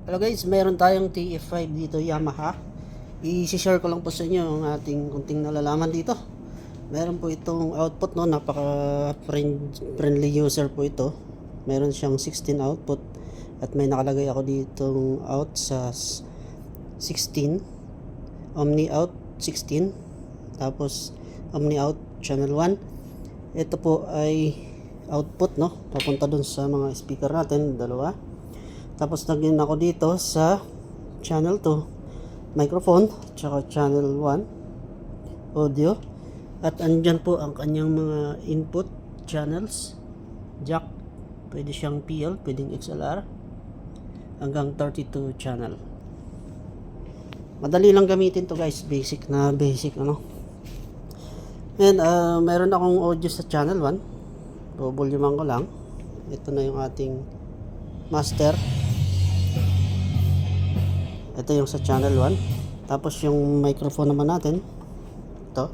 Hello guys, meron tayong TF5 dito, Yamaha. I-share ko lang po sa inyo ang ating kunting nalalaman dito. Meron po itong output, no, napaka friendly user po ito. Meron siyang 16 output at may nakalagay ako ditong out sa 16, Omni out 16, tapos Omni out channel 1. Ito po ay output, no, papunta dun sa mga speaker natin, dalawa. Tapos lagyan ako dito sa channel 2 microphone, tsaka channel 1 audio, at andyan po ang kanyang mga input channels, jack, pwede siyang PL, pwedeng XLR, hanggang 32 channel. Madali lang gamitin to guys, basic ano. And meron akong audio sa channel 1, volumean ko lang. Ito na yung ating master. Ito yung sa channel 1. Tapos yung microphone naman natin, ito,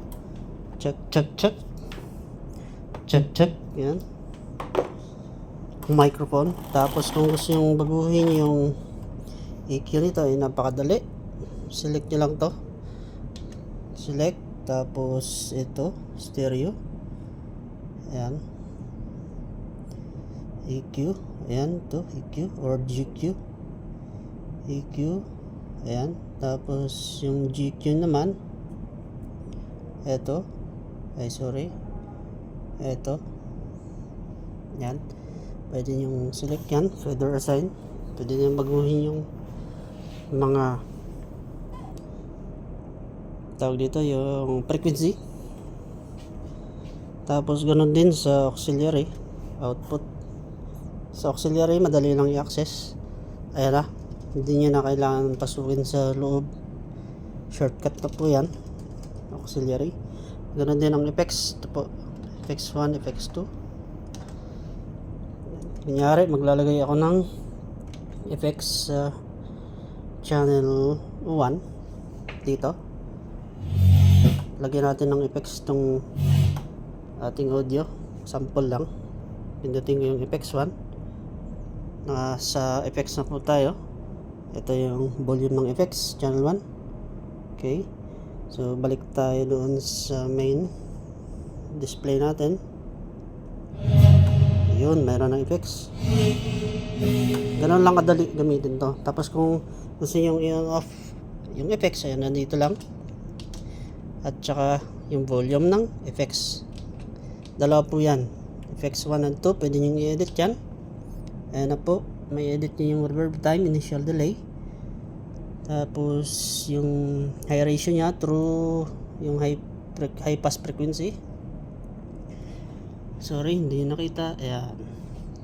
check. Yan, microphone. Tapos kung gusto yung baguhin yung EQ nito, ay napakadali. Select nyo lang to, select, tapos ito, stereo, ayan, EQ, ayan, to EQ or GQ, EQ, ayan. Tapos yung GQ naman, eto, eto, yan, pwede yung select yan, feather assign, pwede nyo baguhin yung mga tawag dito, yung frequency. Tapos ganun din sa auxiliary output. Sa auxiliary madali lang i-access, ayan na, hindi nyo na kailangan pasukin sa loob, shortcut na po yan, auxiliary. Ganun din ang effects, ito po, effects 1, effects 2. Kunyari maglalagay ako ng effects sa channel 1 dito, lagyan natin ng effects tong ating audio, sample lang, pindutin ko yung effects 1. Sa effects na po tayo. Ito yung volume ng effects, channel 1. Okay, so balik tayo doon sa main display natin. Yun, meron ng effects. Ganun lang kadali gamitin to. Tapos kung gusto nyo i-off yung effects, ayan, nandito lang. At saka yung volume ng effects, dalawa po yan, effects 1 and 2, pwede nyo i-edit yan. Ayan na po, may edit nyo yung reverb time, initial delay, tapos yung high ratio nya through yung high pass frequency. Sorry, hindi nakita. Ayan,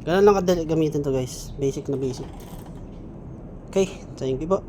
ganun lang kadali gamitin to guys, basic na basic. Okay, thank you po.